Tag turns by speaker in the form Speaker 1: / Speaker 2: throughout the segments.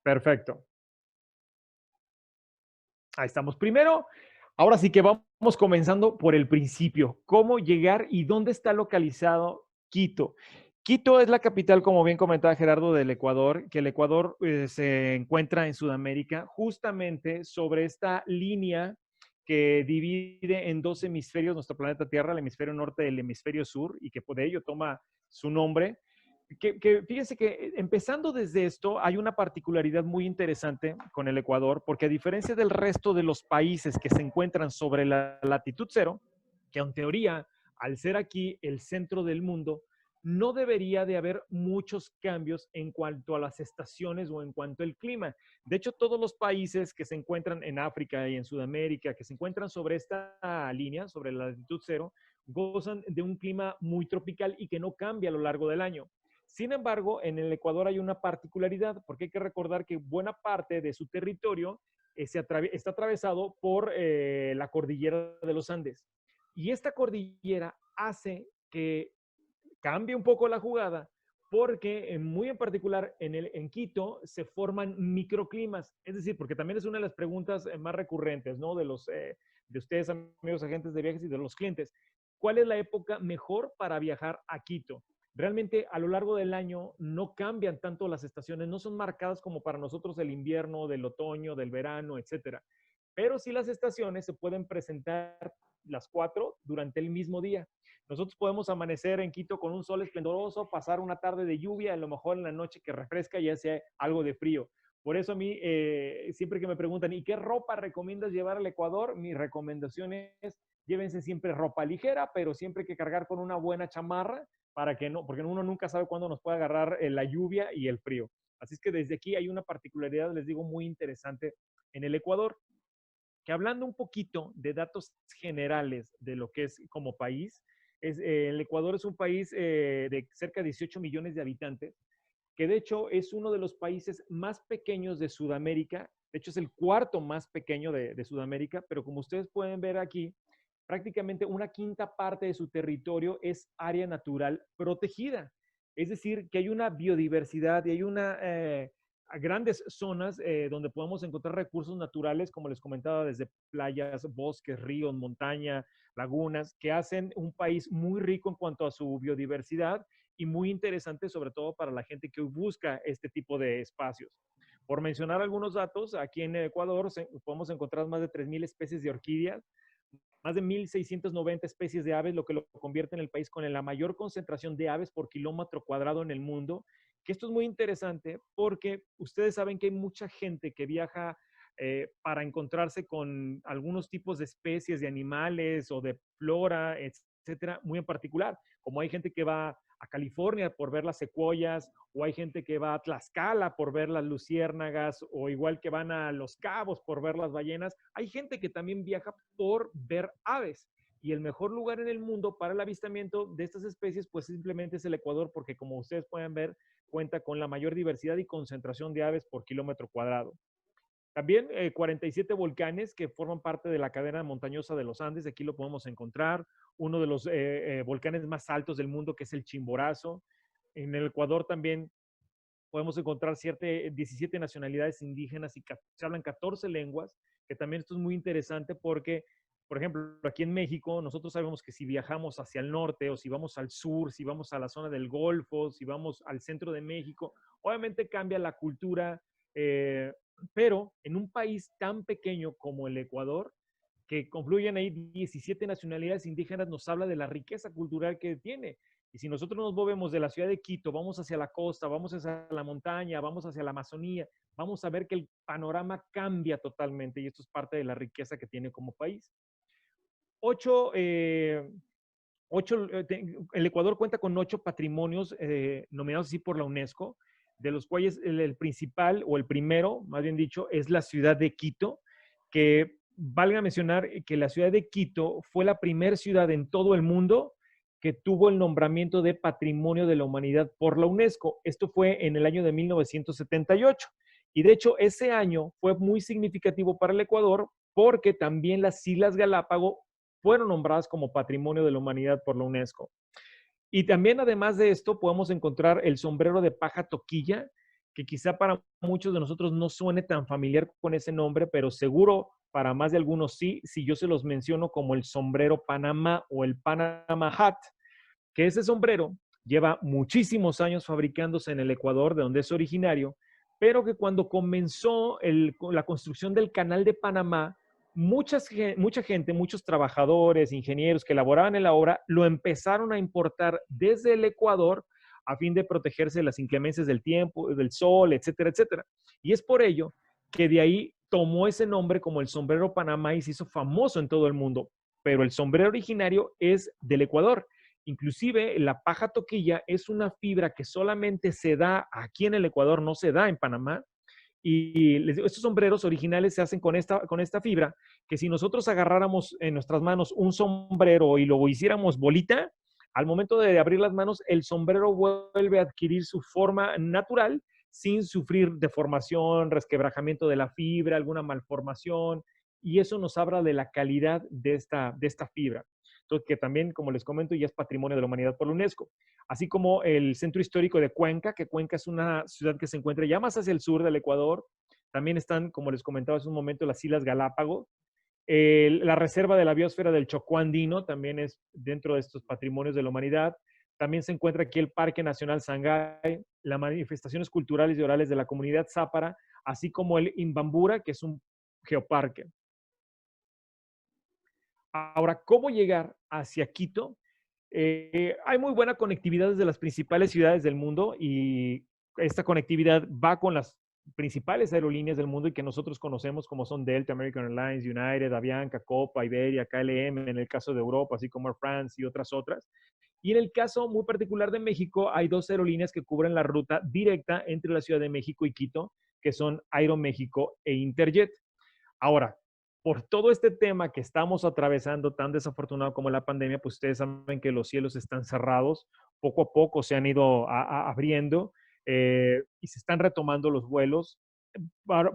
Speaker 1: Perfecto. Ahí estamos. Primero, ahora sí que vamos comenzando por el principio. ¿Cómo llegar y dónde está localizado Quito? Quito es la capital, como bien comentaba Gerardo, del Ecuador, que el Ecuador se encuentra en Sudamérica, justamente sobre esta línea que divide en dos hemisferios nuestro planeta Tierra, el hemisferio norte y el hemisferio sur, y que por ello toma su nombre. Fíjense que empezando desde esto, hay una particularidad muy interesante con el Ecuador, porque a diferencia del resto de los países que se encuentran sobre la latitud cero, que en teoría, al ser aquí el centro del mundo, no debería de haber muchos cambios en cuanto a las estaciones o en cuanto al clima. De hecho, todos los países que se encuentran en África y en Sudamérica, que se encuentran sobre esta línea, sobre la latitud cero, gozan de un clima muy tropical y que no cambia a lo largo del año. Sin embargo, en el Ecuador hay una particularidad, porque hay que recordar que buena parte de su territorio está atravesado por la cordillera de los Andes. Y esta cordillera hace que cambie un poco la jugada, porque muy en particular en Quito se forman microclimas, es decir, porque también es una de las preguntas más recurrentes, ¿no? De ustedes, amigos agentes de viajes y de los clientes. ¿Cuál es la época mejor para viajar a Quito? Realmente a lo largo del año no cambian tanto las estaciones, no son marcadas como para nosotros el invierno, del otoño, del verano, etcétera. Pero sí las estaciones se pueden presentar las cuatro durante el mismo día. Nosotros podemos amanecer en Quito con un sol esplendoroso, pasar una tarde de lluvia, a lo mejor en la noche que refresca y hace algo de frío. Por eso a mí, siempre que me preguntan, ¿y qué ropa recomiendas llevar al Ecuador? Mi recomendación es, llévense siempre ropa ligera, pero siempre hay que cargar con una buena chamarra para que no, porque uno nunca sabe cuándo nos puede agarrar la lluvia y el frío. Así es que desde aquí hay una particularidad, les digo, muy interesante en el Ecuador, que hablando un poquito de datos generales de lo que es como país, el Ecuador es un país de cerca de 18 millones de habitantes, que de hecho es uno de los países más pequeños de Sudamérica, de hecho es el cuarto más pequeño de Sudamérica, pero como ustedes pueden ver aquí, prácticamente una quinta parte de su territorio es área natural protegida. Es decir, que hay una biodiversidad y hay una grandes zonas donde podemos encontrar recursos naturales, como les comentaba, desde playas, bosques, ríos, montaña, lagunas, que hacen un país muy rico en cuanto a su biodiversidad y muy interesante, sobre todo para la gente que busca este tipo de espacios. Por mencionar algunos datos, aquí en Ecuador podemos encontrar más de 3.000 especies de orquídeas, más de 1.690 especies de aves, lo que lo convierte en el país con la mayor concentración de aves por kilómetro cuadrado en el mundo. Que esto es muy interesante porque ustedes saben que hay mucha gente que viaja para encontrarse con algunos tipos de especies de animales o de flora, etcétera, muy en particular. Como hay gente que va a California por ver las secuoyas, o hay gente que va a Tlaxcala por ver las luciérnagas, o igual que van a Los Cabos por ver las ballenas. Hay gente que también viaja por ver aves. Y el mejor lugar en el mundo para el avistamiento de estas especies, pues simplemente es el Ecuador, porque como ustedes pueden ver, cuenta con la mayor diversidad y concentración de aves por kilómetro cuadrado. También 47 volcanes que forman parte de la cadena montañosa de los Andes, aquí lo podemos encontrar. Uno de los volcanes más altos del mundo, que es el Chimborazo. En el Ecuador también podemos encontrar 17 nacionalidades indígenas y se hablan 14 lenguas, que también esto es muy interesante porque, por ejemplo, aquí en México, nosotros sabemos que si viajamos hacia el norte o si vamos al sur, si vamos a la zona del Golfo, si vamos al centro de México, obviamente cambia la cultura, pero en un país tan pequeño como el Ecuador, que confluyen ahí 17 nacionalidades indígenas, nos habla de la riqueza cultural que tiene. Y si nosotros nos movemos de la ciudad de Quito, vamos hacia la costa, vamos hacia la montaña, vamos hacia la Amazonía, vamos a ver que el panorama cambia totalmente y esto es parte de la riqueza que tiene como país. Ocho, el Ecuador cuenta con 8 patrimonios nominados así por la UNESCO, de los cuales el principal o el primero, más bien dicho, es la ciudad de Quito, que valga mencionar que la ciudad de Quito fue la primera ciudad en todo el mundo que tuvo el nombramiento de Patrimonio de la Humanidad por la UNESCO. Esto fue en el año de 1978. Y de hecho, ese año fue muy significativo para el Ecuador porque también las Islas Galápagos fueron nombradas como Patrimonio de la Humanidad por la UNESCO. Y también, además de esto, podemos encontrar el sombrero de paja toquilla, que quizá para muchos de nosotros no suene tan familiar con ese nombre, pero seguro para más de algunos sí, si yo se los menciono como el sombrero Panamá o el Panama Hat, que ese sombrero lleva muchísimos años fabricándose en el Ecuador, de donde es originario, pero que cuando comenzó la construcción del canal de Panamá, mucha gente, muchos trabajadores, ingenieros que elaboraban en la obra, lo empezaron a importar desde el Ecuador a fin de protegerse de las inclemencias del tiempo, del sol, etcétera, etcétera. Y es por ello que de ahí tomó ese nombre como el sombrero Panamá y se hizo famoso en todo el mundo. Pero el sombrero originario es del Ecuador. Inclusive la paja toquilla es una fibra que solamente se da aquí en el Ecuador, no se da en Panamá. Y les digo, estos sombreros originales se hacen con esta fibra, que si nosotros agarráramos en nuestras manos un sombrero y lo hiciéramos bolita, al momento de abrir las manos, el sombrero vuelve a adquirir su forma natural sin sufrir deformación, resquebrajamiento de la fibra, alguna malformación, y eso nos habla de la calidad de esta fibra. Entonces, que también, como les comento, ya es patrimonio de la humanidad por la UNESCO. Así como el centro histórico de Cuenca, que Cuenca es una ciudad que se encuentra ya más hacia el sur del Ecuador. También están, como les comentaba hace un momento, las Islas Galápagos. La reserva de la biosfera del Chocó Andino también es dentro de estos patrimonios de la humanidad. También se encuentra aquí el Parque Nacional Sangay, las manifestaciones culturales y orales de la comunidad zápara, así como el Imbambura, que es un geoparque. Ahora, ¿cómo llegar hacia Quito? Hay muy buena conectividad desde las principales ciudades del mundo y esta conectividad va con las principales aerolíneas del mundo y que nosotros conocemos como son Delta, American Airlines, United, Avianca, Copa, Iberia, KLM, en el caso de Europa, así como Air France y otras. Y en el caso muy particular de México, hay dos aerolíneas que cubren la ruta directa entre la Ciudad de México y Quito, que son Aeroméxico e Interjet. Ahora, por todo este tema que estamos atravesando, tan desafortunado como la pandemia, pues ustedes saben que los cielos están cerrados, poco a poco se han ido abriendo y se están retomando los vuelos.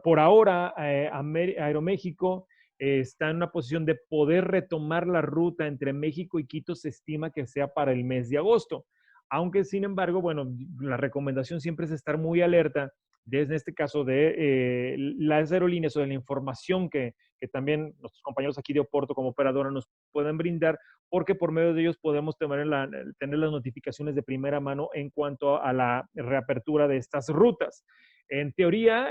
Speaker 1: Por ahora, Aeroméxico está en una posición de poder retomar la ruta entre México y Quito, se estima que sea para el mes de agosto. Aunque, sin embargo, bueno, la recomendación siempre es estar muy alerta desde este caso de las aerolíneas o de la información que también nuestros compañeros aquí de Oporto como operadora nos pueden brindar, porque por medio de ellos podemos tener las notificaciones de primera mano en cuanto a la reapertura de estas rutas. En teoría,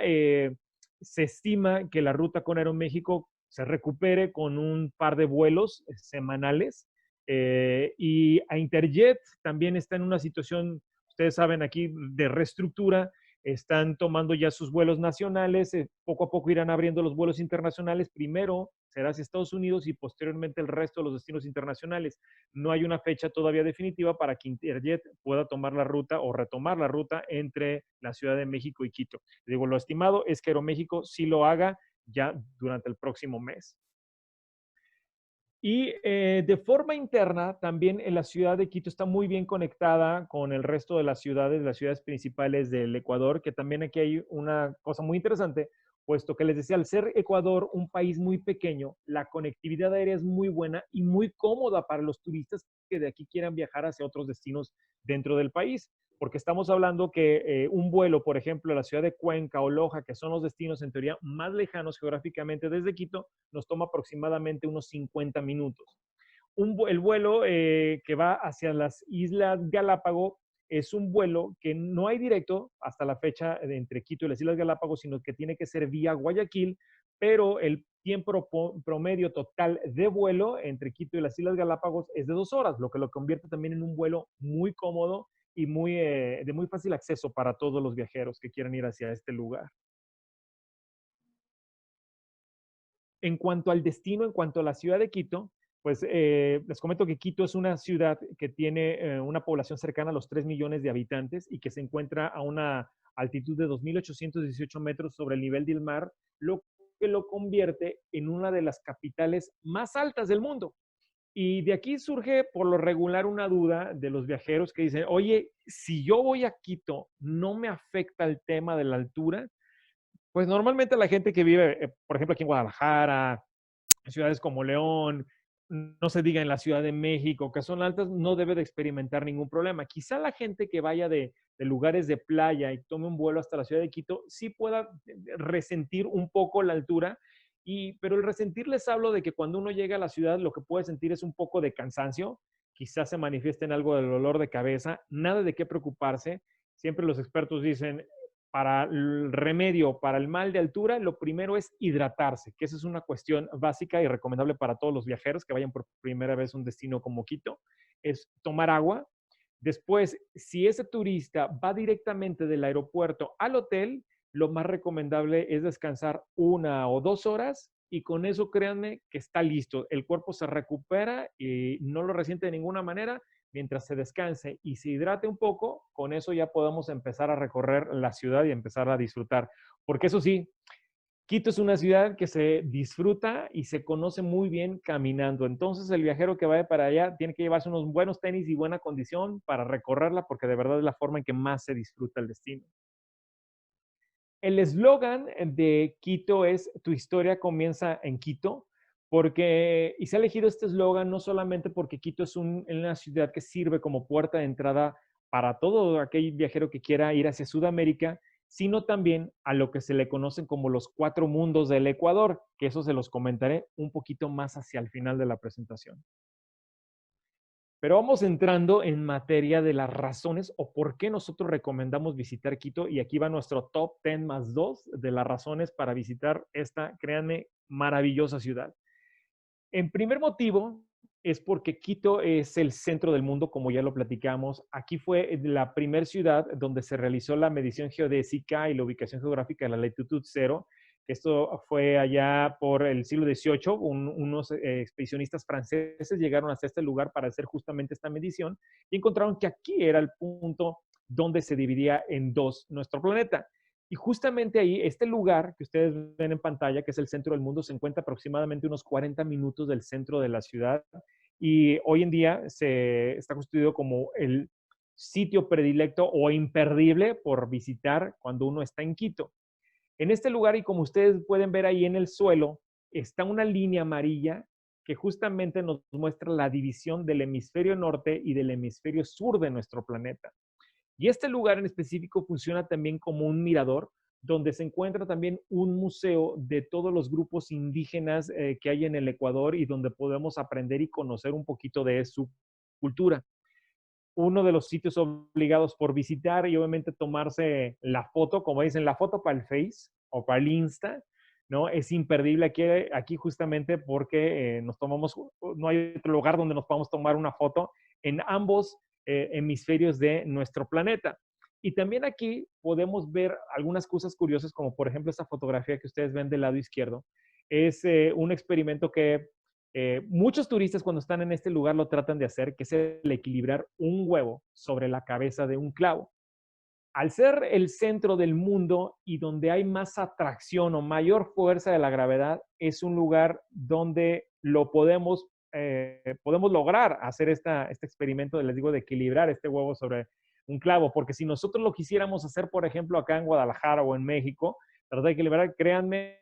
Speaker 1: se estima que la ruta con Aeroméxico se recupere con un par de vuelos semanales y a Interjet también está en una situación, ustedes saben aquí, de reestructura. Están tomando ya sus vuelos nacionales, poco a poco irán abriendo los vuelos internacionales, primero será hacia Estados Unidos y posteriormente el resto de los destinos internacionales. No hay una fecha todavía definitiva para que Interjet pueda tomar la ruta o retomar la ruta entre la Ciudad de México y Quito. Digo, lo estimado es que Aeroméxico sí lo haga ya durante el próximo mes. Y de forma interna, también en la ciudad de Quito está muy bien conectada con el resto de las ciudades principales del Ecuador, que también aquí hay una cosa muy interesante, puesto que les decía, al ser Ecuador un país muy pequeño, la conectividad aérea es muy buena y muy cómoda para los turistas que de aquí quieran viajar hacia otros destinos dentro del país, porque estamos hablando que un vuelo, por ejemplo, a la ciudad de Cuenca o Loja, que son los destinos en teoría más lejanos geográficamente desde Quito, nos toma aproximadamente unos 50 minutos. El vuelo que va hacia las Islas Galápagos es un vuelo que no hay directo hasta la fecha entre Quito y las Islas Galápagos, sino que tiene que ser vía Guayaquil, pero el tiempo promedio total de vuelo entre Quito y las Islas Galápagos es de 2 horas, lo que lo convierte también en un vuelo muy cómodo y de muy fácil acceso para todos los viajeros que quieran ir hacia este lugar. En cuanto al destino, en cuanto a la ciudad de Quito, pues les comento que Quito es una ciudad que tiene una población cercana a los 3 millones de habitantes y que se encuentra a una altitud de 2.818 metros sobre el nivel del mar, lo que lo convierte en una de las capitales más altas del mundo. Y de aquí surge por lo regular una duda de los viajeros que dicen, oye, si yo voy a Quito, ¿no me afecta el tema de la altura? Pues normalmente la gente que vive, por ejemplo, aquí en Guadalajara, ciudades como León, no se diga en la Ciudad de México, que son altas, no debe de experimentar ningún problema. Quizá la gente que vaya de lugares de playa y tome un vuelo hasta la Ciudad de Quito, sí pueda resentir un poco la altura, pero el resentir les hablo de que cuando uno llega a la ciudad lo que puede sentir es un poco de cansancio, quizás se manifieste en algo del dolor de cabeza, nada de qué preocuparse. Siempre los expertos dicen, para el remedio, para el mal de altura, lo primero es hidratarse, que esa es una cuestión básica y recomendable para todos los viajeros que vayan por primera vez a un destino como Quito, es tomar agua. Después, si ese turista va directamente del aeropuerto al hotel, lo más recomendable es descansar 1 o 2 horas y con eso créanme que está listo. El cuerpo se recupera y no lo resiente de ninguna manera. Mientras se descanse y se hidrate un poco, con eso ya podemos empezar a recorrer la ciudad y empezar a disfrutar. Porque eso sí, Quito es una ciudad que se disfruta y se conoce muy bien caminando. Entonces el viajero que vaya para allá tiene que llevarse unos buenos tenis y buena condición para recorrerla porque de verdad es la forma en que más se disfruta el destino. El eslogan de Quito es Tu historia comienza en Quito, y se ha elegido este eslogan no solamente porque Quito es una ciudad que sirve como puerta de entrada para todo aquel viajero que quiera ir hacia Sudamérica, sino también a lo que se le conocen como los 4 mundos del Ecuador, que eso se los comentaré un poquito más hacia el final de la presentación. Pero vamos entrando en materia de las razones o por qué nosotros recomendamos visitar Quito. Y aquí va nuestro top 10 más 2 de las razones para visitar esta, créanme, maravillosa ciudad. En primer motivo es porque Quito es el centro del mundo, como ya lo platicamos. Aquí fue la primera ciudad donde se realizó la medición geodésica y la ubicación geográfica de la latitud cero. Esto fue allá por el siglo XVIII. Unos expedicionistas franceses llegaron hasta este lugar para hacer justamente esta medición y encontraron que aquí era el punto donde se dividía en dos nuestro planeta. Y justamente ahí, este lugar que ustedes ven en pantalla, que es el centro del mundo, se encuentra aproximadamente unos 40 minutos del centro de la ciudad y hoy en día se está constituido como el sitio predilecto o imperdible por visitar cuando uno está en Quito. En este lugar, y como ustedes pueden ver ahí en el suelo, está una línea amarilla que justamente nos muestra la división del hemisferio norte y del hemisferio sur de nuestro planeta. Y este lugar en específico funciona también como un mirador, donde se encuentra también un museo de todos los grupos indígenas que hay en el Ecuador y donde podemos aprender y conocer un poquito de su cultura. Uno de los sitios obligados por visitar y obviamente tomarse la foto, como dicen, la foto para el Face o para el Insta, ¿no? Es imperdible aquí justamente porque nos tomamos, no hay otro lugar donde nos podamos tomar una foto en ambos hemisferios de nuestro planeta. Y también aquí podemos ver algunas cosas curiosas, como por ejemplo esta fotografía que ustedes ven del lado izquierdo. Es un experimento que muchos turistas cuando están en este lugar lo tratan de hacer, que es el equilibrar un huevo sobre la cabeza de un clavo. Al ser el centro del mundo y donde hay más atracción o mayor fuerza de la gravedad, es un lugar donde lo podemos lograr hacer este experimento, les digo, de equilibrar este huevo sobre un clavo, porque si nosotros lo quisiéramos hacer, por ejemplo, acá en Guadalajara o en México, tratar de equilibrar, créanme,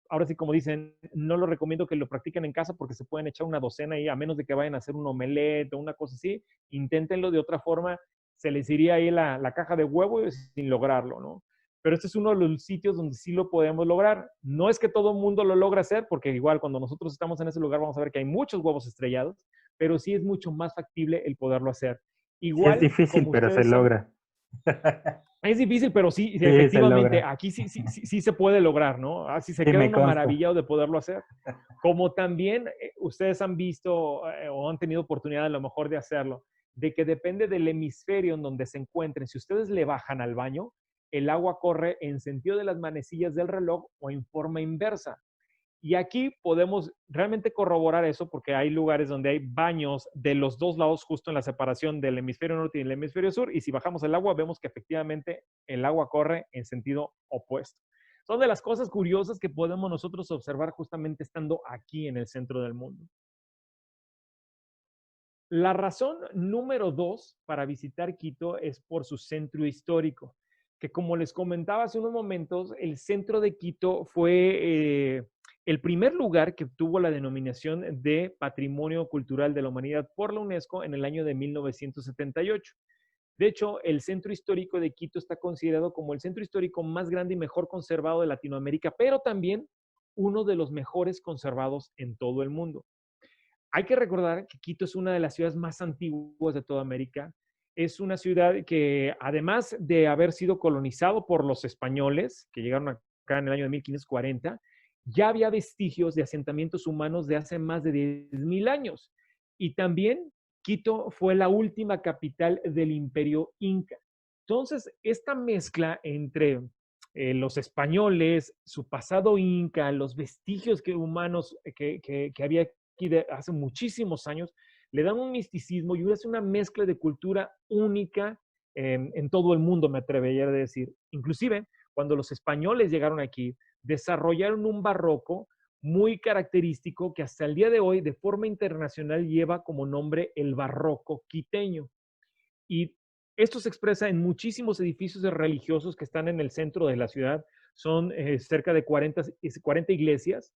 Speaker 1: ahora sí, como dicen, no lo recomiendo que lo practiquen en casa porque se pueden echar una docena y a menos de que vayan a hacer un omelette o una cosa así, inténtenlo de otra forma, se les iría ahí la caja de huevo sin lograrlo, ¿no? Pero este es uno de los sitios donde sí lo podemos lograr. No es que todo el mundo lo logra hacer, porque igual cuando nosotros estamos en ese lugar vamos a ver que hay muchos huevos estrellados, pero sí es mucho más factible el poderlo hacer.
Speaker 2: Sí es
Speaker 1: Igual,
Speaker 2: difícil,
Speaker 1: como
Speaker 2: pero se
Speaker 1: ustedes saben,
Speaker 2: logra.
Speaker 1: es difícil, pero sí, sí,
Speaker 2: Sí, se
Speaker 1: efectivamente,
Speaker 2: logra.
Speaker 1: aquí sí se puede lograr, ¿no? Así se
Speaker 2: Sí,
Speaker 1: queda
Speaker 2: me
Speaker 1: uno
Speaker 2: consta.
Speaker 1: maravillado de poderlo hacer. Como también ustedes han visto o han tenido oportunidad a lo mejor de hacerlo, de que depende del hemisferio en donde se encuentren. Si ustedes le bajan al baño, el agua corre en sentido de las manecillas del reloj o en forma inversa. Y aquí podemos realmente corroborar eso porque hay lugares donde hay baños de los dos lados justo en la separación del hemisferio norte y el hemisferio sur y si bajamos el agua vemos que efectivamente el agua corre en sentido opuesto. Son de las cosas curiosas que podemos nosotros observar justamente estando aquí en el centro del mundo. La razón número 2 para visitar Quito es por su centro histórico, que como les comentaba hace unos momentos, el centro de Quito fue el primer lugar que obtuvo la denominación de Patrimonio Cultural de la Humanidad por la UNESCO en el año de 1978. De hecho, el centro histórico de Quito está considerado como el centro histórico más grande y mejor conservado de Latinoamérica, pero también uno de los mejores conservados en todo el mundo. Hay que recordar que Quito es una de las ciudades más antiguas de toda América. Es una ciudad que, además de haber sido colonizado por los españoles, que llegaron acá en el año de 1540, ya había vestigios de asentamientos humanos de hace más de 10.000 años. Y también Quito fue la última capital del imperio inca. Entonces, esta mezcla entre los españoles, su pasado inca, los vestigios humanos que había aquí de hace muchísimos años, le dan un misticismo y es una mezcla de cultura única en todo el mundo, me atrevería a decir. Inclusive, cuando los españoles llegaron aquí, desarrollaron un barroco muy característico que hasta el día de hoy, de forma internacional, lleva como nombre el barroco quiteño. Y esto se expresa en muchísimos edificios religiosos que están en el centro de la ciudad. Son cerca de 40 iglesias,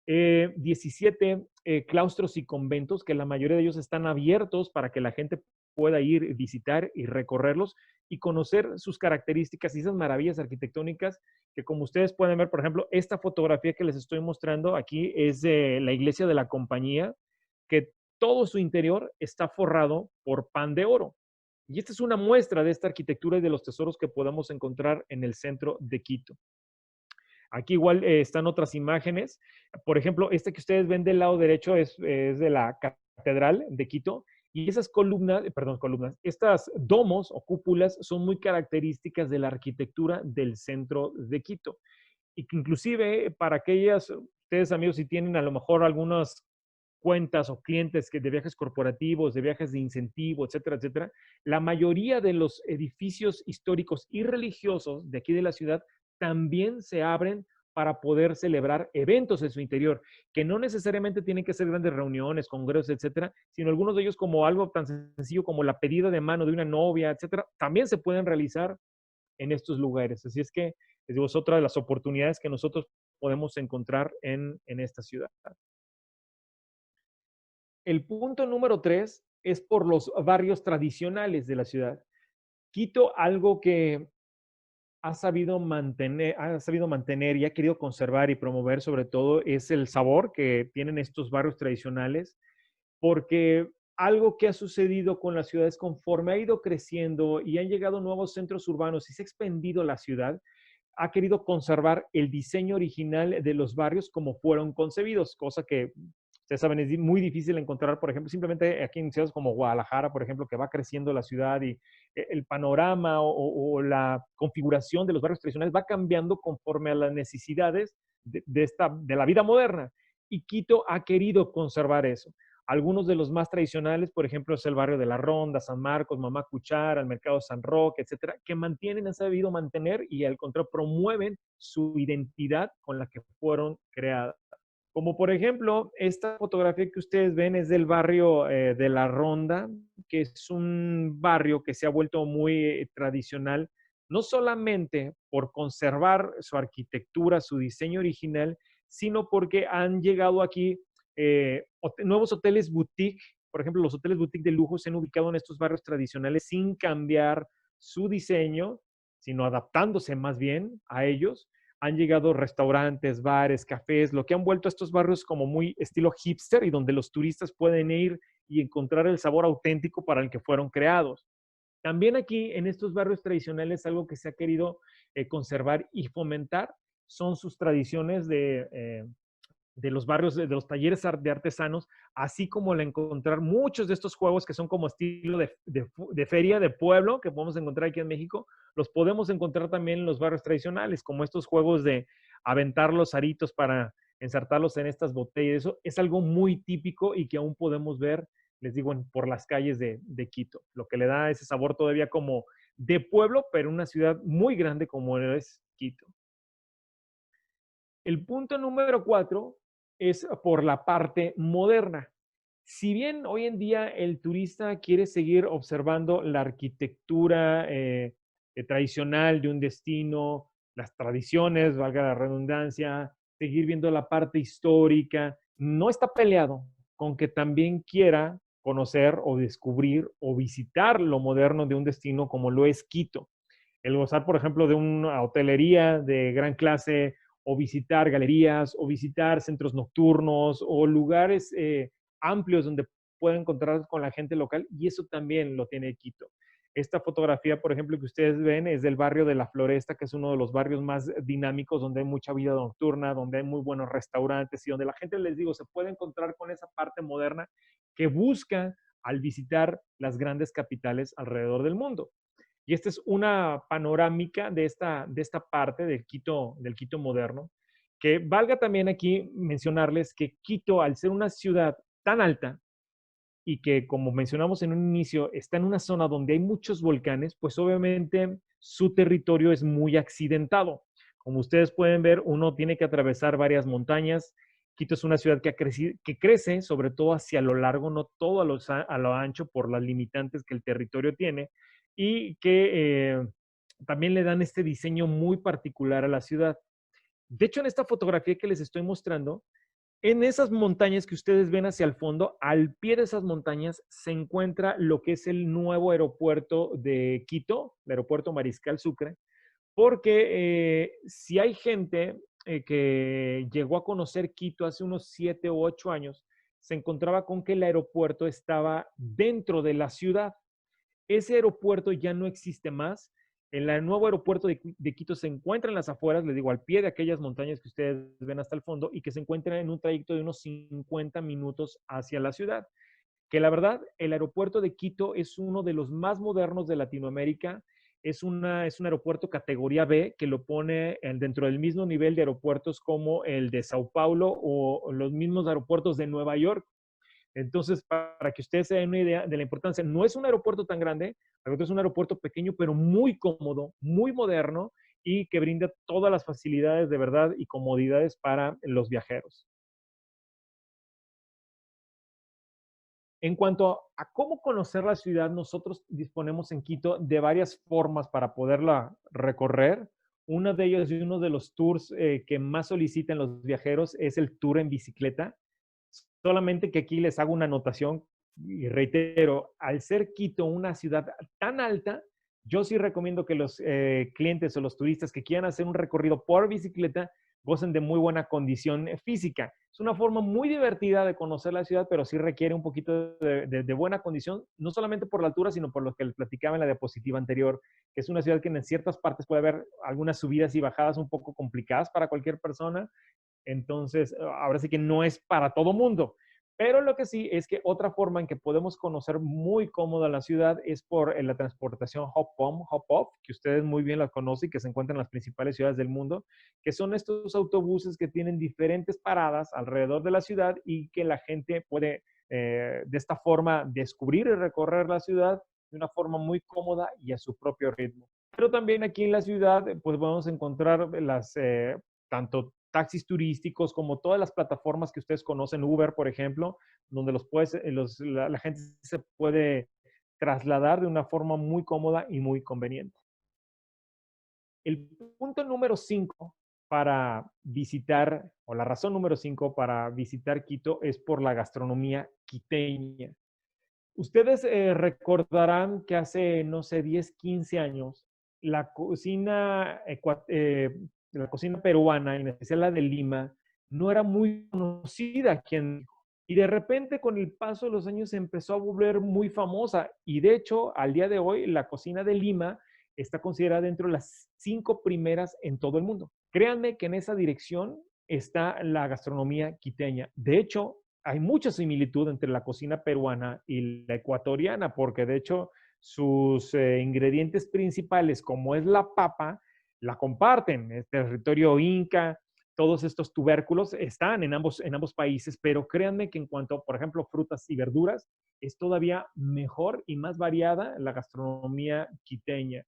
Speaker 1: 17 claustros y conventos, que la mayoría de ellos están abiertos para que la gente pueda ir, visitar y recorrerlos y conocer sus características y esas maravillas arquitectónicas que, como ustedes pueden ver, por ejemplo, esta fotografía que les estoy mostrando aquí es de la iglesia de la Compañía, que todo su interior está forrado por pan de oro. Y esta es una muestra de esta arquitectura y de los tesoros que podemos encontrar en el centro de Quito. Aquí igual están otras imágenes. Por ejemplo, esta que ustedes ven del lado derecho es de la Catedral de Quito. Y esas columnas, estas domos o cúpulas son muy características de la arquitectura del centro de Quito. Y que inclusive para aquellas, ustedes amigos, si tienen a lo mejor algunas cuentas o clientes que de viajes corporativos, de viajes de incentivo, etcétera, etcétera, la mayoría de los edificios históricos y religiosos de aquí de la ciudad también se abren para poder celebrar eventos en su interior, que no necesariamente tienen que ser grandes reuniones, congresos, etcétera, sino algunos de ellos como algo tan sencillo como la pedida de mano de una novia, etcétera, también se pueden realizar en estos lugares. Así es que es otra de las oportunidades que nosotros podemos encontrar en esta ciudad. El punto número 3 es por los barrios tradicionales de la ciudad. Quito, algo que ha sabido mantener y ha querido conservar y promover sobre todo es el sabor que tienen estos barrios tradicionales, porque algo que ha sucedido con las ciudades conforme ha ido creciendo y han llegado nuevos centros urbanos y se ha expandido la ciudad, ha querido conservar el diseño original de los barrios como fueron concebidos, cosa que ustedes saben, es muy difícil encontrar, por ejemplo, simplemente aquí en ciudades como Guadalajara, por ejemplo, que va creciendo la ciudad y el panorama o la configuración de los barrios tradicionales va cambiando conforme a las necesidades de la vida moderna. Y Quito ha querido conservar eso. Algunos de los más tradicionales, por ejemplo, es el barrio de La Ronda, San Marcos, Mamá Cuchara, el Mercado San Roque, etcétera, que mantienen, han sabido mantener y al contrario promueven su identidad con la que fueron creadas. Como por ejemplo, esta fotografía que ustedes ven es del barrio de La Ronda, que es un barrio que se ha vuelto muy tradicional, no solamente por conservar su arquitectura, su diseño original, sino porque han llegado aquí nuevos hoteles boutique. Por ejemplo, los hoteles boutique de lujo se han ubicado en estos barrios tradicionales sin cambiar su diseño, sino adaptándose más bien a ellos. Han llegado restaurantes, bares, cafés, lo que han vuelto a estos barrios como muy estilo hipster y donde los turistas pueden ir y encontrar el sabor auténtico para el que fueron creados. También aquí en estos barrios tradicionales algo que se ha querido conservar y fomentar son sus tradiciones de los barrios, de los talleres de artesanos, así como el encontrar muchos de estos juegos que son como estilo de feria de pueblo, que podemos encontrar aquí en México, los podemos encontrar también en los barrios tradicionales, como estos juegos de aventar los aritos para ensartarlos en estas botellas. Eso es algo muy típico y que aún podemos ver, les digo, por las calles de Quito, lo que le da ese sabor todavía como de pueblo, pero una ciudad muy grande como es Quito. El punto número 4 es por la parte moderna. Si bien hoy en día el turista quiere seguir observando la arquitectura tradicional de un destino, las tradiciones, valga la redundancia, seguir viendo la parte histórica. No está peleado con que también quiera conocer o descubrir o visitar lo moderno de un destino como lo es Quito. El gozar, por ejemplo, de una hotelería de gran clase o visitar galerías o visitar centros nocturnos o lugares amplios donde pueda encontrar con la gente local, y eso también lo tiene Quito. Esta fotografía, por ejemplo, que ustedes ven es del barrio de La Floresta, que es uno de los barrios más dinámicos, donde hay mucha vida nocturna, donde hay muy buenos restaurantes y donde la gente, les digo, se puede encontrar con esa parte moderna que busca al visitar las grandes capitales alrededor del mundo. Y esta es una panorámica de esta parte del Quito moderno, que valga también aquí mencionarles que Quito, al ser una ciudad tan alta, y que, como mencionamos en un inicio, está en una zona donde hay muchos volcanes, pues obviamente su territorio es muy accidentado. Como ustedes pueden ver, uno tiene que atravesar varias montañas. Quito es una ciudad que crece sobre todo hacia lo largo, no todo a lo ancho por las limitantes que el territorio tiene, y que también le dan este diseño muy particular a la ciudad. De hecho, en esta fotografía que les estoy mostrando, en esas montañas que ustedes ven hacia el fondo, al pie de esas montañas se encuentra lo que es el nuevo aeropuerto de Quito, el aeropuerto Mariscal Sucre, porque si hay gente que llegó a conocer Quito hace unos 7 u 8 años, se encontraba con que el aeropuerto estaba dentro de la ciudad. Ese aeropuerto ya no existe más. El nuevo aeropuerto de Quito se encuentra en las afueras, les digo, al pie de aquellas montañas que ustedes ven hasta el fondo y que se encuentra en un trayecto de unos 50 minutos hacia la ciudad. Que la verdad, el aeropuerto de Quito es uno de los más modernos de Latinoamérica. Es un aeropuerto categoría B que lo pone dentro del mismo nivel de aeropuertos como el de Sao Paulo o los mismos aeropuertos de Nueva York. Entonces, para que ustedes se den una idea de la importancia, no es un aeropuerto tan grande, es un aeropuerto pequeño, pero muy cómodo, muy moderno y que brinda todas las facilidades de verdad y comodidades para los viajeros. En cuanto a cómo conocer la ciudad, nosotros disponemos en Quito de varias formas para poderla recorrer. Uno de ellos y uno de los tours que más solicitan los viajeros es el tour en bicicleta. Solamente que aquí les hago una anotación y reitero, al ser Quito una ciudad tan alta, yo sí recomiendo que los clientes o los turistas que quieran hacer un recorrido por bicicleta gocen de muy buena condición física. Es una forma muy divertida de conocer la ciudad, pero sí requiere un poquito de buena condición, no solamente por la altura, sino por lo que les platicaba en la diapositiva anterior, que es una ciudad que en ciertas partes puede haber algunas subidas y bajadas un poco complicadas para cualquier persona. Entonces, ahora sí que no es para todo mundo. Pero lo que sí es que otra forma en que podemos conocer muy cómoda la ciudad es por la transportación Hop-on, Hop-off, que ustedes muy bien la conocen, que se encuentran en las principales ciudades del mundo, que son estos autobuses que tienen diferentes paradas alrededor de la ciudad y que la gente puede de esta forma descubrir y recorrer la ciudad de una forma muy cómoda y a su propio ritmo. Pero también aquí en la ciudad, pues vamos a encontrar tanto taxis turísticos como todas las plataformas que ustedes conocen, Uber, por ejemplo, donde la gente se puede trasladar de una forma muy cómoda y muy conveniente. El punto número 5 para visitar, o la razón número 5 para visitar Quito es por la gastronomía quiteña. Ustedes recordarán que hace, no sé, 10, 15 años, la cocina, la cocina peruana, en especial la de Lima, no era muy conocida aquí en México. Y de repente, con el paso de los años, se empezó a volver muy famosa. Y de hecho, al día de hoy, la cocina de Lima está considerada dentro de las 5 primeras en todo el mundo. Créanme que en esa dirección está la gastronomía quiteña. De hecho, hay mucha similitud entre la cocina peruana y la ecuatoriana, porque de hecho sus ingredientes principales, como es la papa, la comparten. El territorio inca, todos estos tubérculos están en ambos países, pero créanme que en cuanto, por ejemplo, frutas y verduras, es todavía mejor y más variada la gastronomía quiteña.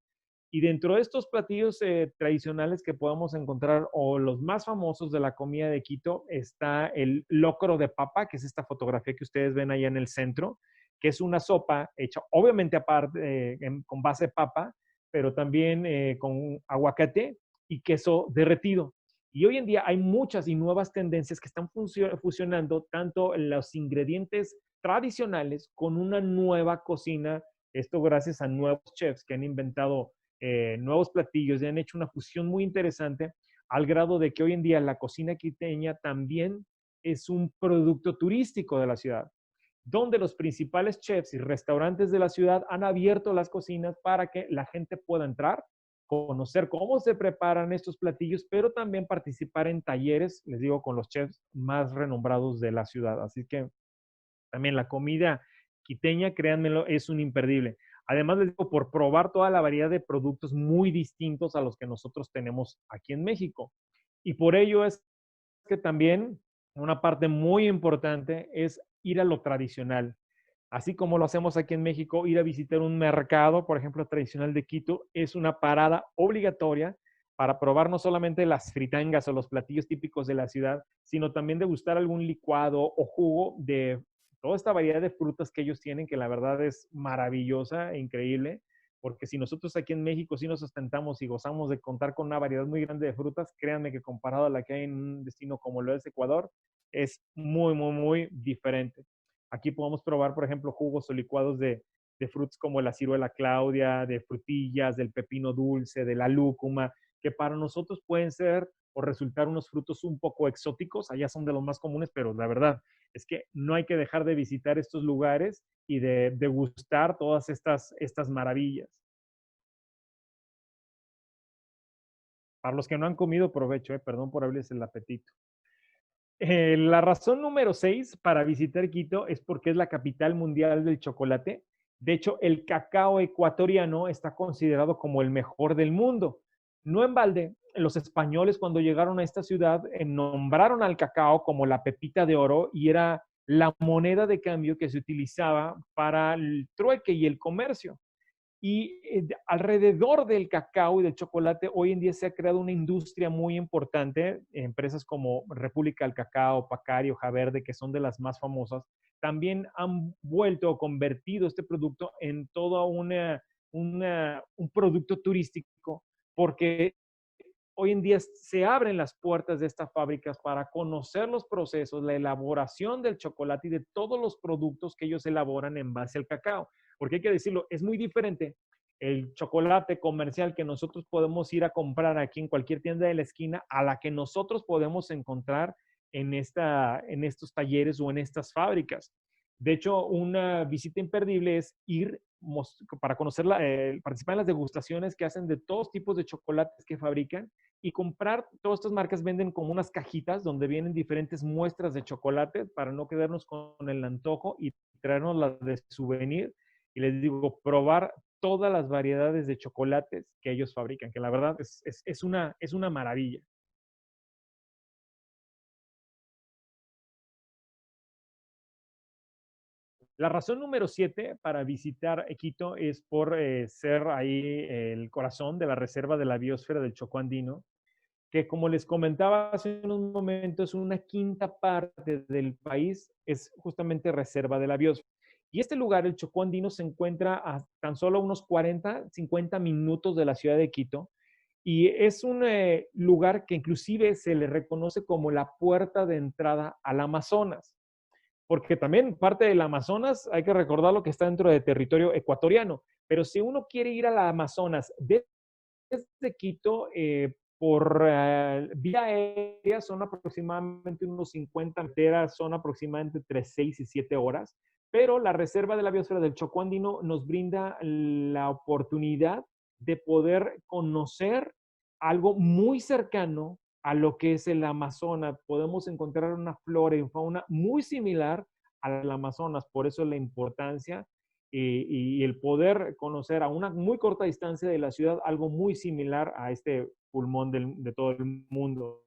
Speaker 1: Y dentro de estos platillos tradicionales que podemos encontrar, o los más famosos de la comida de Quito, está el locro de papa, que es esta fotografía que ustedes ven allá en el centro, que es una sopa hecha obviamente aparte con base de papa, pero también con aguacate y queso derretido. Y hoy en día hay muchas y nuevas tendencias que están fusionando tanto los ingredientes tradicionales con una nueva cocina. Esto gracias a nuevos chefs que han inventado nuevos platillos y han hecho una fusión muy interesante al grado de que hoy en día la cocina quiteña también es un producto turístico de la ciudad, donde los principales chefs y restaurantes de la ciudad han abierto las cocinas para que la gente pueda entrar, conocer cómo se preparan estos platillos, pero también participar en talleres, les digo, con los chefs más renombrados de la ciudad. Así que también la comida quiteña, créanmelo, es un imperdible. Además, les digo, por probar toda la variedad de productos muy distintos a los que nosotros tenemos aquí en México. Y por ello es que también una parte muy importante es ir a lo tradicional. Así como lo hacemos aquí en México, ir a visitar un mercado, por ejemplo, tradicional de Quito, es una parada obligatoria para probar no solamente las fritangas o los platillos típicos de la ciudad, sino también degustar algún licuado o jugo de toda esta variedad de frutas que ellos tienen, que la verdad es maravillosa e increíble, porque si nosotros aquí en México sí nos ostentamos y gozamos de contar con una variedad muy grande de frutas, créanme que comparado a la que hay en un destino como lo es Ecuador, es muy, muy, muy diferente. Aquí podemos probar, por ejemplo, jugos o licuados de frutas como la ciruela Claudia, de frutillas, del pepino dulce, de la lúcuma, que para nosotros pueden ser o resultar unos frutos un poco exóticos, allá son de los más comunes, pero la verdad es que no hay que dejar de visitar estos lugares y de degustar todas estas maravillas. Para los que no han comido, provecho, perdón por abrirles el apetito. La razón número 6 para visitar Quito es porque es la capital mundial del chocolate. De hecho, el cacao ecuatoriano está considerado como el mejor del mundo. No en balde, los españoles cuando llegaron a esta ciudad nombraron al cacao como la pepita de oro y era la moneda de cambio que se utilizaba para el trueque y el comercio. Y alrededor del cacao y del chocolate, hoy en día se ha creado una industria muy importante. Empresas como República del Cacao, Pacari, Hoja Verde, que son de las más famosas, también han vuelto o convertido este producto en todo un producto turístico, porque hoy en día se abren las puertas de estas fábricas para conocer los procesos, la elaboración del chocolate y de todos los productos que ellos elaboran en base al cacao. Porque hay que decirlo, es muy diferente el chocolate comercial que nosotros podemos ir a comprar aquí en cualquier tienda de la esquina a la que nosotros podemos encontrar en estos talleres o en estas fábricas. De hecho, una visita imperdible es ir para conocerla, participar en las degustaciones que hacen de todos tipos de chocolates que fabrican y comprar. Todas estas marcas venden como unas cajitas donde vienen diferentes muestras de chocolate para no quedarnos con el antojo y traernos las de souvenir. Y les digo, probar todas las variedades de chocolates que ellos fabrican, que la verdad es una maravilla. La razón número 7 para visitar Quito es por ser ahí el corazón de la reserva de la biosfera del Chocó Andino, que como les comentaba hace unos momentos, una quinta parte del país es justamente reserva de la biosfera. Y este lugar, el Chocó Andino, se encuentra a tan solo unos 40, 50 minutos de la ciudad de Quito. Y es un lugar que inclusive se le reconoce como la puerta de entrada al Amazonas, porque también parte del Amazonas, hay que recordar lo que está dentro de territorio ecuatoriano, pero si uno quiere ir al Amazonas desde Quito, por vía aérea son aproximadamente unos 50 meteras, son aproximadamente entre 6 y 7 horas, pero la Reserva de la Biosfera del Chocó Andino nos brinda la oportunidad de poder conocer algo muy cercano a lo que es el Amazonas. Podemos encontrar una flora y fauna muy similar al Amazonas, por eso la importancia y el poder conocer a una muy corta distancia de la ciudad algo muy similar a este pulmón de todo el mundo.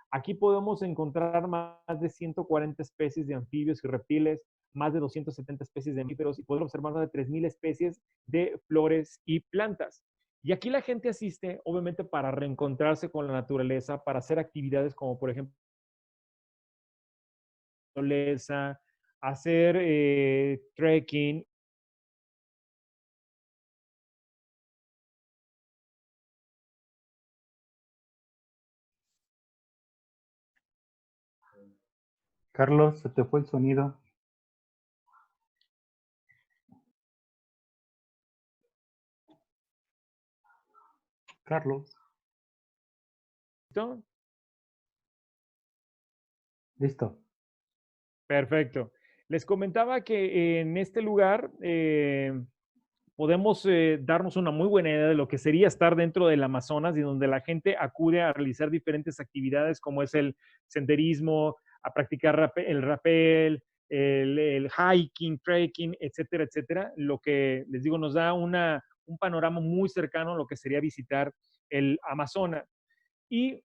Speaker 1: Aquí podemos encontrar más de 140 especies de anfibios y reptiles, más de 270 especies de mamíferos y poder observar más de 3.000 especies de flores y plantas. Y aquí la gente asiste, obviamente, para reencontrarse con la naturaleza, para hacer actividades como, por ejemplo, hacer trekking.
Speaker 2: Carlos, se te fue el sonido. Carlos,
Speaker 1: ¿Listo?
Speaker 2: listo.
Speaker 1: Perfecto. Les comentaba que en este lugar podemos darnos una muy buena idea de lo que sería estar dentro del Amazonas y donde la gente acude a realizar diferentes actividades como es el senderismo, a practicar el rappel, el hiking, trekking, etcétera, etcétera. Lo que les digo nos da un panorama muy cercano a lo que sería visitar el Amazonas. Y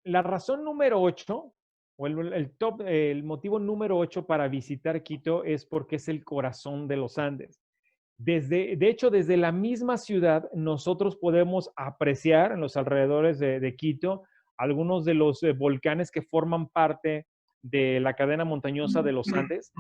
Speaker 1: la razón número 8, o el motivo número 8 para visitar Quito es porque es el corazón de los Andes. De hecho, desde la misma ciudad, nosotros podemos apreciar en los alrededores de Quito algunos de los volcanes que forman parte de la cadena montañosa de los Andes.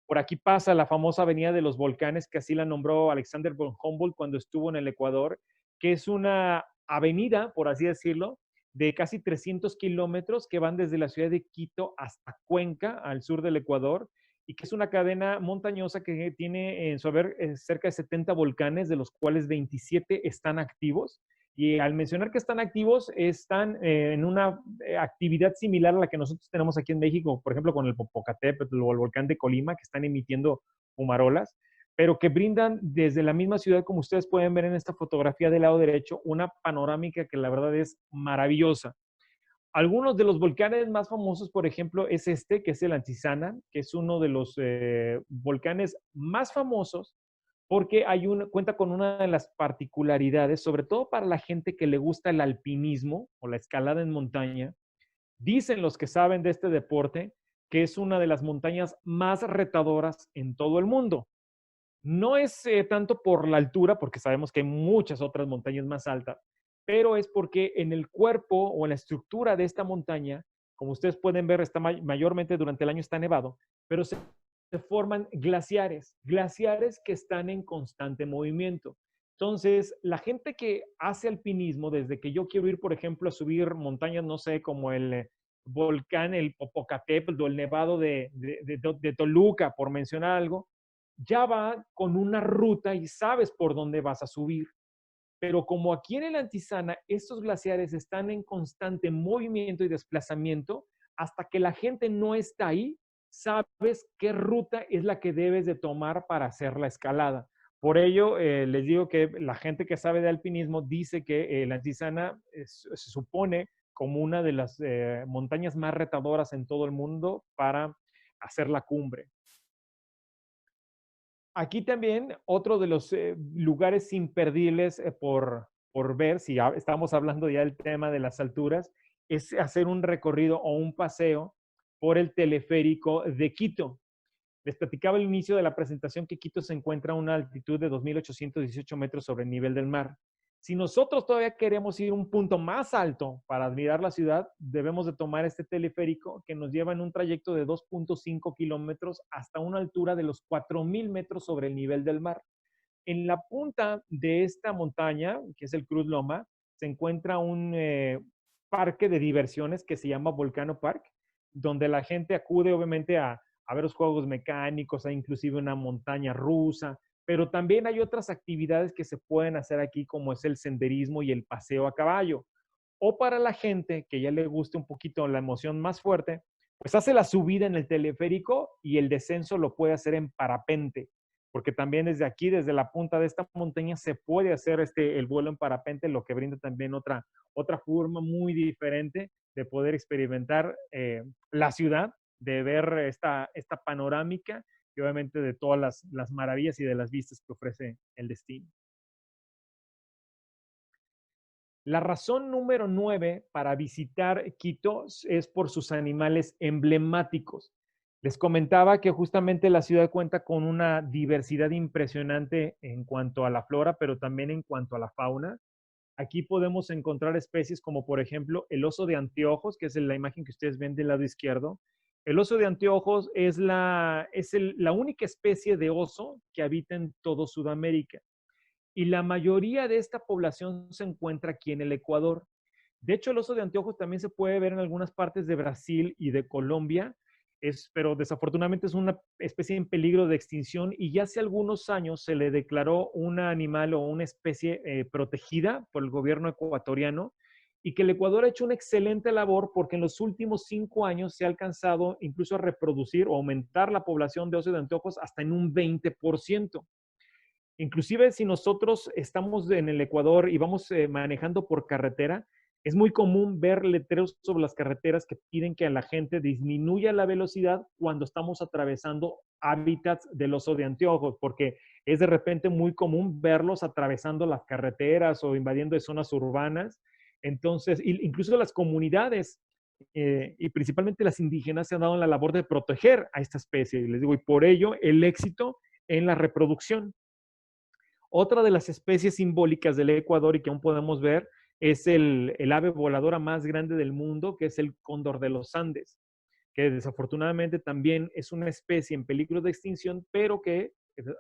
Speaker 1: Por aquí pasa la famosa Avenida de los Volcanes, que así la nombró Alexander von Humboldt cuando estuvo en el Ecuador, que es una avenida, por así decirlo, de casi 300 kilómetros que van desde la ciudad de Quito hasta Cuenca, al sur del Ecuador, y que es una cadena montañosa que tiene en su haber cerca de 70 volcanes, de los cuales 27 están activos. Y al mencionar que están activos, están en una actividad similar a la que nosotros tenemos aquí en México, por ejemplo, con el Popocatépetl o el volcán de Colima, que están emitiendo fumarolas, pero que brindan desde la misma ciudad, como ustedes pueden ver en esta fotografía del lado derecho, una panorámica que la verdad es maravillosa. Algunos de los volcanes más famosos, por ejemplo, es este, que es el Antisana, que es uno de los volcanes más famosos porque cuenta con una de las particularidades, sobre todo para la gente que le gusta el alpinismo o la escalada en montaña. Dicen los que saben de este deporte que es una de las montañas más retadoras en todo el mundo. No es tanto por la altura, porque sabemos que hay muchas otras montañas más altas, pero es porque en el cuerpo o en la estructura de esta montaña, como ustedes pueden ver, está mayormente durante el año está nevado, pero se forman glaciares, glaciares que están en constante movimiento. Entonces, la gente que hace alpinismo, desde que yo quiero ir, por ejemplo, a subir montañas, no sé, como el volcán, el Popocatépetl o el nevado de Toluca, por mencionar algo, ya va con una ruta y sabes por dónde vas a subir. Pero como aquí en el Antisana, estos glaciares están en constante movimiento y desplazamiento, hasta que la gente no está ahí, sabes qué ruta es la que debes de tomar para hacer la escalada. Por ello, les digo que la gente que sabe de alpinismo dice que el Antisana se supone como una de las montañas más retadoras en todo el mundo para hacer la cumbre. Aquí también otro de los lugares imperdibles por ver, si estamos hablando ya del tema de las alturas, es hacer un recorrido o un paseo por el teleférico de Quito. Les platicaba al inicio de la presentación que Quito se encuentra a una altitud de 2.818 metros sobre el nivel del mar. Si nosotros todavía queremos ir a un punto más alto para admirar la ciudad, debemos de tomar este teleférico que nos lleva en un trayecto de 2.5 kilómetros hasta una altura de los 4.000 metros sobre el nivel del mar. En la punta de esta montaña, que es el Cruz Loma, se encuentra un parque de diversiones que se llama Volcano Park, donde la gente acude obviamente a ver los juegos mecánicos, hay inclusive una montaña rusa, pero también hay otras actividades que se pueden hacer aquí, como es el senderismo y el paseo a caballo. O para la gente que ya le guste un poquito la emoción más fuerte, pues hace la subida en el teleférico y el descenso lo puede hacer en parapente, porque también desde aquí, desde la punta de esta montaña, se puede hacer el vuelo en parapente, lo que brinda también otra forma muy diferente de poder experimentar la ciudad, de ver esta panorámica y obviamente de todas las maravillas y de las vistas que ofrece el destino. La razón número 9 para visitar Quito es por sus animales emblemáticos. Les comentaba que justamente la ciudad cuenta con una diversidad impresionante en cuanto a la flora, pero también en cuanto a la fauna. Aquí podemos encontrar especies como por ejemplo el oso de anteojos, que es la imagen que ustedes ven del lado izquierdo. El oso de anteojos es la única especie de oso que habita en todo Sudamérica y la mayoría de esta población se encuentra aquí en el Ecuador. De hecho, el oso de anteojos también se puede ver en algunas partes de Brasil y de Colombia, pero desafortunadamente es una especie en peligro de extinción y ya hace algunos años se le declaró un animal o una especie protegida por el gobierno ecuatoriano y que el Ecuador ha hecho una excelente labor porque en los últimos 5 años se ha alcanzado incluso a reproducir o aumentar la población de osos de anteojos hasta en un 20%. Inclusive si nosotros estamos en el Ecuador y vamos manejando por carretera, es muy común ver letreros sobre las carreteras que piden que a la gente disminuya la velocidad cuando estamos atravesando hábitats del oso de anteojos, porque es de repente muy común verlos atravesando las carreteras o invadiendo zonas urbanas. Entonces, incluso las comunidades y principalmente las indígenas se han dado en la labor de proteger a esta especie. Y les digo, y por ello el éxito en la reproducción. Otra de las especies simbólicas del Ecuador y que aún podemos ver es el ave voladora más grande del mundo, que es el cóndor de los Andes, que desafortunadamente también es una especie en peligro de extinción, pero que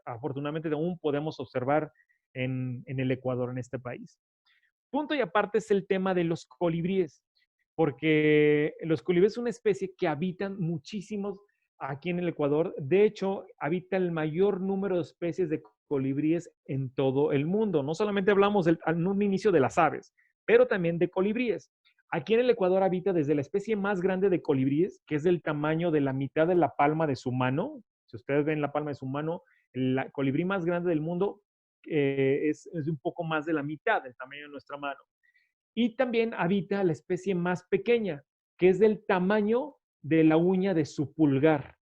Speaker 1: afortunadamente aún podemos observar en el Ecuador, en este país. Punto y aparte es el tema de los colibríes, porque los colibríes es una especie que habitan muchísimos aquí en el Ecuador. De hecho, habita el mayor número de especies de colibríes en todo el mundo. No solamente hablamos en un inicio de las aves, pero también de colibríes. Aquí en el Ecuador habita desde la especie más grande de colibríes, que es del tamaño de la mitad de la palma de su mano. Si ustedes ven la palma de su mano, el colibrí más grande del mundo es un poco más de la mitad del tamaño de nuestra mano. Y también habita la especie más pequeña, que es del tamaño de la uña de su pulgar.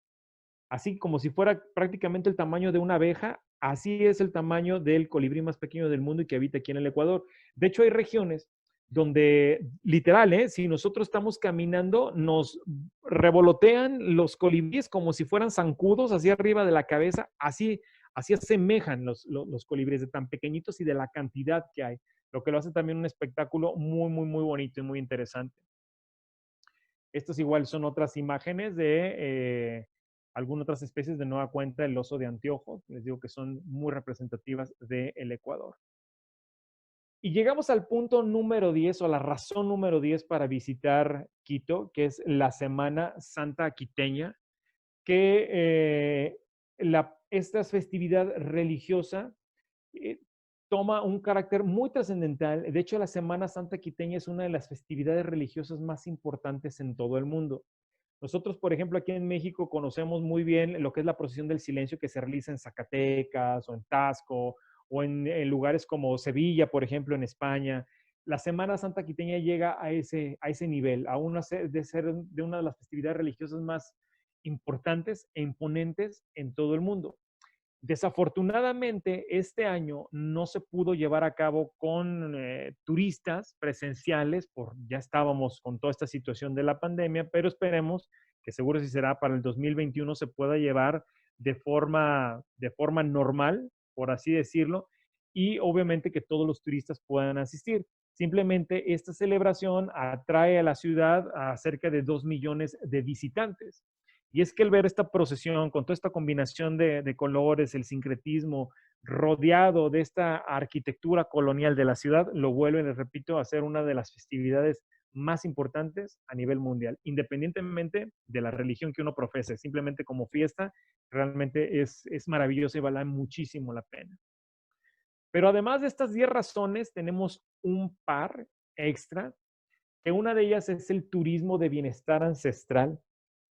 Speaker 1: Así como si fuera prácticamente el tamaño de una abeja, así es el tamaño del colibrí más pequeño del mundo y que habita aquí en el Ecuador. De hecho, hay regiones donde, literal, si nosotros estamos caminando, nos revolotean los colibríes como si fueran zancudos hacia arriba de la cabeza, así asemejan los colibríes de tan pequeñitos y de la cantidad que hay, lo que lo hace también un espectáculo muy, muy, muy bonito y muy interesante. Estas igual son otras imágenes de algunas otras especies de nueva cuenta del oso de anteojos. Les digo que son muy representativas del Ecuador. Y llegamos al punto número 10 o la razón número 10 para visitar Quito, que es la Semana Santa Quiteña, que esta festividad religiosa eh, toma un carácter muy trascendental. De hecho, la Semana Santa Quiteña es una de las festividades religiosas más importantes en todo el mundo. Nosotros, por ejemplo, aquí en México conocemos muy bien lo que es la procesión del silencio que se realiza en Zacatecas o en Tasco o en lugares como Sevilla, por ejemplo, en España. La Semana Santa Quiteña llega a ese nivel, a de ser de una de las festividades religiosas más importantes e imponentes en todo el mundo. Desafortunadamente, este año no se pudo llevar a cabo con turistas presenciales, ya estábamos con toda esta situación de la pandemia, pero esperemos que seguro si será para el 2021 se pueda llevar de forma normal, por así decirlo, y obviamente que todos los turistas puedan asistir. Simplemente esta celebración atrae a la ciudad a cerca de 2 millones de visitantes. Y es que el ver esta procesión con toda esta combinación de colores, el sincretismo, rodeado de esta arquitectura colonial de la ciudad, lo vuelve, les repito, a ser una de las festividades más importantes a nivel mundial, independientemente de la religión que uno profese, simplemente como fiesta, realmente es maravilloso y vale muchísimo la pena. Pero además de estas 10 razones, tenemos un par extra, que una de ellas es el turismo de bienestar ancestral.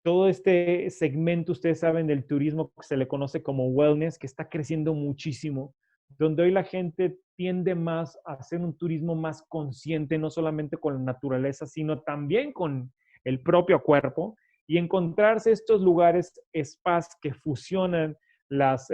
Speaker 1: Todo este segmento, ustedes saben, del turismo que se le conoce como wellness, que está creciendo muchísimo, donde hoy la gente tiende más a hacer un turismo más consciente, no solamente con la naturaleza, sino también con el propio cuerpo, y encontrarse estos lugares, spas que fusionan las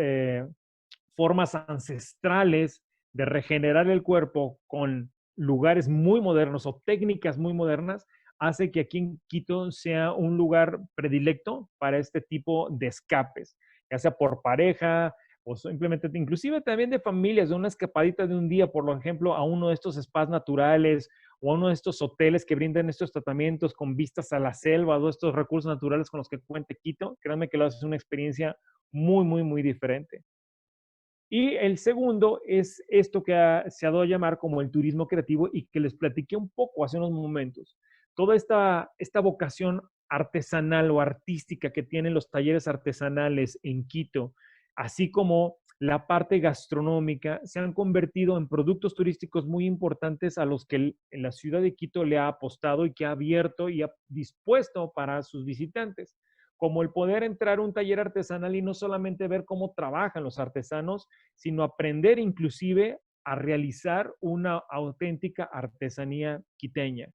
Speaker 1: formas ancestrales de regenerar el cuerpo con lugares muy modernos o técnicas muy modernas, hace que aquí en Quito sea un lugar predilecto para este tipo de escapes, ya sea por pareja o simplemente, inclusive también de familias, de una escapadita de un día, por ejemplo, a uno de estos spas naturales o a uno de estos hoteles que brindan estos tratamientos con vistas a la selva o estos recursos naturales con los que cuenta Quito. Créanme que lo hace una experiencia muy, muy, muy diferente. Y el segundo es esto que se ha dado a llamar como el turismo creativo y que les platiqué un poco hace unos momentos. Toda esta vocación artesanal o artística que tienen los talleres artesanales en Quito, así como la parte gastronómica, se han convertido en productos turísticos muy importantes a los que la ciudad de Quito le ha apostado y que ha abierto y ha dispuesto para sus visitantes, como el poder entrar a un taller artesanal y no solamente ver cómo trabajan los artesanos, sino aprender inclusive a realizar una auténtica artesanía quiteña.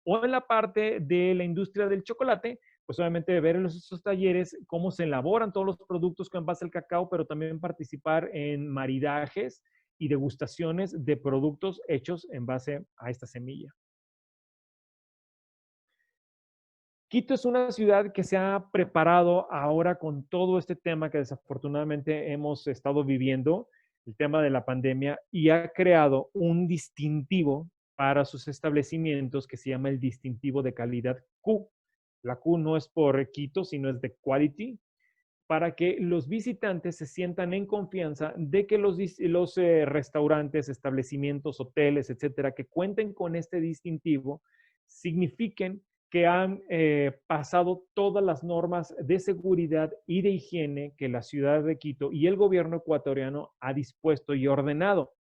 Speaker 1: O en la parte de la industria del chocolate, pues obviamente ver en esos talleres cómo se elaboran todos los productos con base al cacao, pero también participar en maridajes y degustaciones de productos hechos en base a esta semilla. Quito es una ciudad que se ha preparado ahora con todo este tema que desafortunadamente hemos estado viviendo, el tema de la pandemia, y ha creado un distintivo para sus establecimientos que se llama el distintivo de calidad Q. La Q no es por Quito, sino es de quality, para que los visitantes se sientan en confianza de que los restaurantes, establecimientos, hoteles, etcétera, que cuenten con este distintivo, signifiquen que han pasado todas las normas de seguridad y de higiene que la ciudad de Quito y el gobierno ecuatoriano ha dispuesto y ordenado.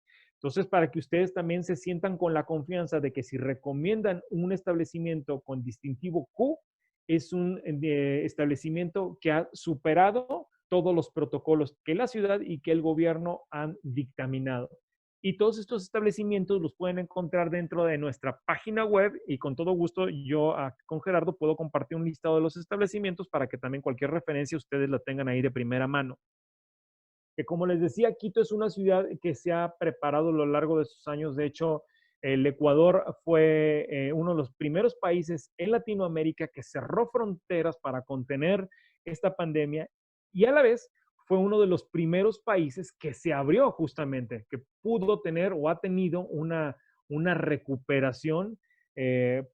Speaker 1: Entonces, para que ustedes también se sientan con la confianza de que si recomiendan un establecimiento con distintivo Q, es un establecimiento que ha superado todos los protocolos que la ciudad y que el gobierno han dictaminado. Y todos estos establecimientos los pueden encontrar dentro de nuestra página web y con todo gusto yo con Gerardo puedo compartir un listado de los establecimientos para que también cualquier referencia ustedes la tengan ahí de primera mano. Que como les decía, Quito es una ciudad que se ha preparado a lo largo de sus años. De hecho, el Ecuador fue uno de los primeros países en Latinoamérica que cerró fronteras para contener esta pandemia y a la vez fue uno de los primeros países que se abrió justamente, que pudo tener o ha tenido una recuperación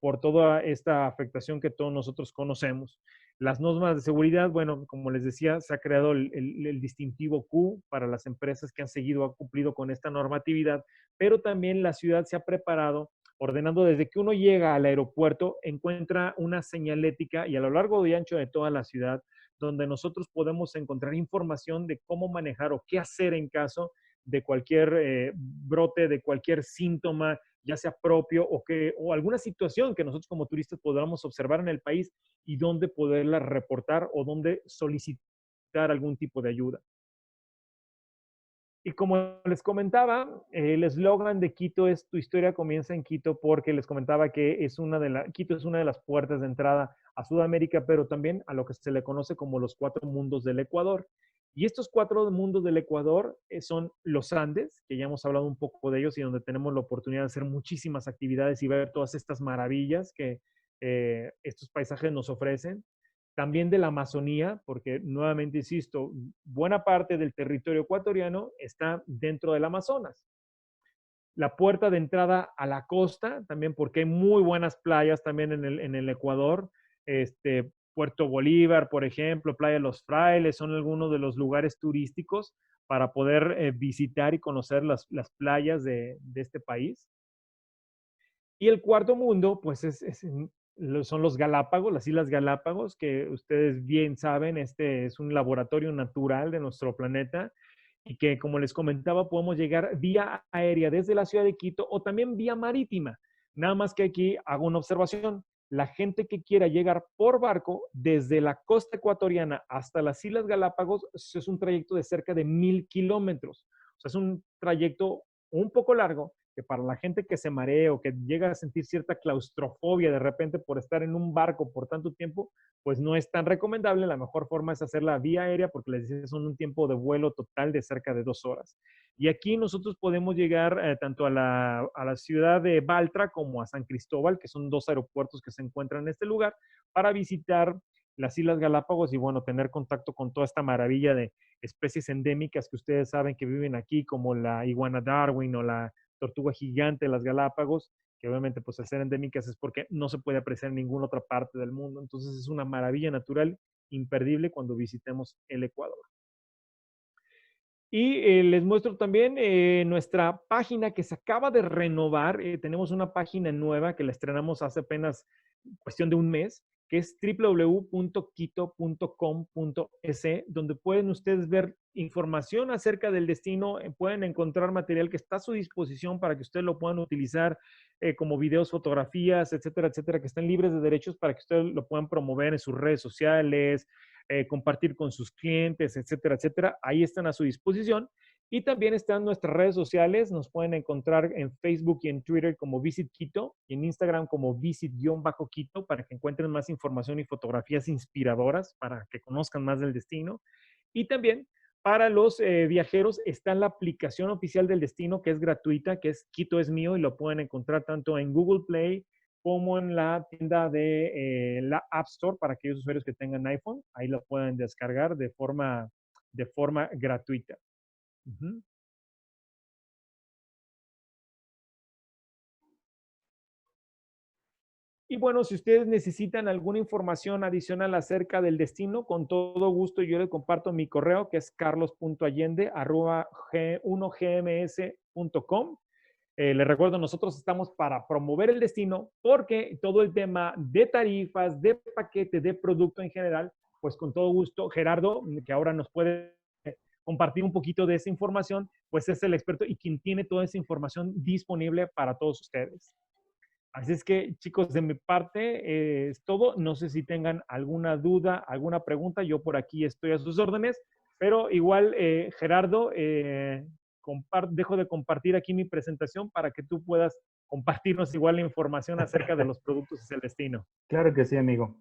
Speaker 1: por toda esta afectación que todos nosotros conocemos. Las normas de seguridad, bueno, como les decía, se ha creado el distintivo Q para las empresas que han seguido, han cumplido con esta normatividad, pero también la ciudad se ha preparado ordenando desde que uno llega al aeropuerto, encuentra una señalética y a lo largo y ancho de toda la ciudad, donde nosotros podemos encontrar información de cómo manejar o qué hacer en caso de cualquier brote, de cualquier síntoma, ya sea propio o alguna situación que nosotros como turistas podamos observar en el país y dónde poderla reportar o dónde solicitar algún tipo de ayuda. Y como les comentaba, el eslogan de Quito es Tu historia comienza en Quito porque les comentaba que Quito es una de las puertas de entrada a Sudamérica, pero también a lo que se le conoce como los cuatro mundos del Ecuador. Y estos cuatro mundos del Ecuador son los Andes, que ya hemos hablado un poco de ellos y donde tenemos la oportunidad de hacer muchísimas actividades y ver todas estas maravillas que estos paisajes nos ofrecen. También de la Amazonía, porque nuevamente insisto, buena parte del territorio ecuatoriano está dentro del Amazonas. La puerta de entrada a la costa, también porque hay muy buenas playas también en el Ecuador. Puerto Bolívar, por ejemplo, Playa de los Frailes, son algunos de los lugares turísticos para poder visitar y conocer las playas de este país. Y el cuarto mundo, pues son los Galápagos, las Islas Galápagos, que ustedes bien saben, este es un laboratorio natural de nuestro planeta y que, como les comentaba, podemos llegar vía aérea desde la ciudad de Quito o también vía marítima. Nada más que aquí hago una observación. La gente que quiera llegar por barco desde la costa ecuatoriana hasta las Islas Galápagos es un trayecto de cerca de 1000 kilómetros. O sea, es un trayecto un poco largo que para la gente que se marea o que llega a sentir cierta claustrofobia de repente por estar en un barco por tanto tiempo, pues no es tan recomendable. La mejor forma es hacerla vía aérea porque les decía, son un tiempo de vuelo total de cerca de 2 horas. Y aquí nosotros podemos llegar tanto a la ciudad de Baltra como a San Cristóbal, que son dos aeropuertos que se encuentran en este lugar, para visitar las Islas Galápagos y bueno, tener contacto con toda esta maravilla de especies endémicas que ustedes saben que viven aquí, como la iguana Darwin o la tortuga gigante de las Galápagos, que obviamente pues al ser endémicas es porque no se puede apreciar en ninguna otra parte del mundo. Entonces es una maravilla natural imperdible cuando visitemos el Ecuador. Y les muestro también nuestra página que se acaba de renovar. Tenemos una página nueva que la estrenamos hace apenas cuestión de un mes, que es www.quito.com.es, donde pueden ustedes ver información acerca del destino, pueden encontrar material que está a su disposición para que ustedes lo puedan utilizar como videos, fotografías, etcétera, etcétera, que están libres de derechos para que ustedes lo puedan promover en sus redes sociales, compartir con sus clientes, etcétera, etcétera. Ahí están a su disposición. Y también están nuestras redes sociales. Nos pueden encontrar en Facebook y en Twitter como Visit Quito y en Instagram como Visit-Quito para que encuentren más información y fotografías inspiradoras para que conozcan más del destino. Y también para los viajeros está la aplicación oficial del destino que es gratuita, que es Quito es mío y lo pueden encontrar tanto en Google Play como en la tienda de la App Store para aquellos usuarios que tengan iPhone. Ahí lo pueden descargar de forma gratuita. Ujú. Y bueno, si ustedes necesitan alguna información adicional acerca del destino, con todo gusto yo les comparto mi correo que es carlos.allende@1gms.com. Les recuerdo, nosotros estamos para promover el destino porque todo el tema de tarifas, de paquete, de producto en general, pues con todo gusto, Gerardo, que ahora nos puede compartir un poquito de esa información, pues es el experto y quien tiene toda esa información disponible para todos ustedes. Así es que, chicos, de mi parte es todo. No sé si tengan alguna duda, alguna pregunta. Yo por aquí estoy a sus órdenes, pero igual, Gerardo, dejo de compartir aquí mi presentación para que tú puedas compartirnos igual la información acerca de los productos y el destino.
Speaker 2: Claro que sí, amigo.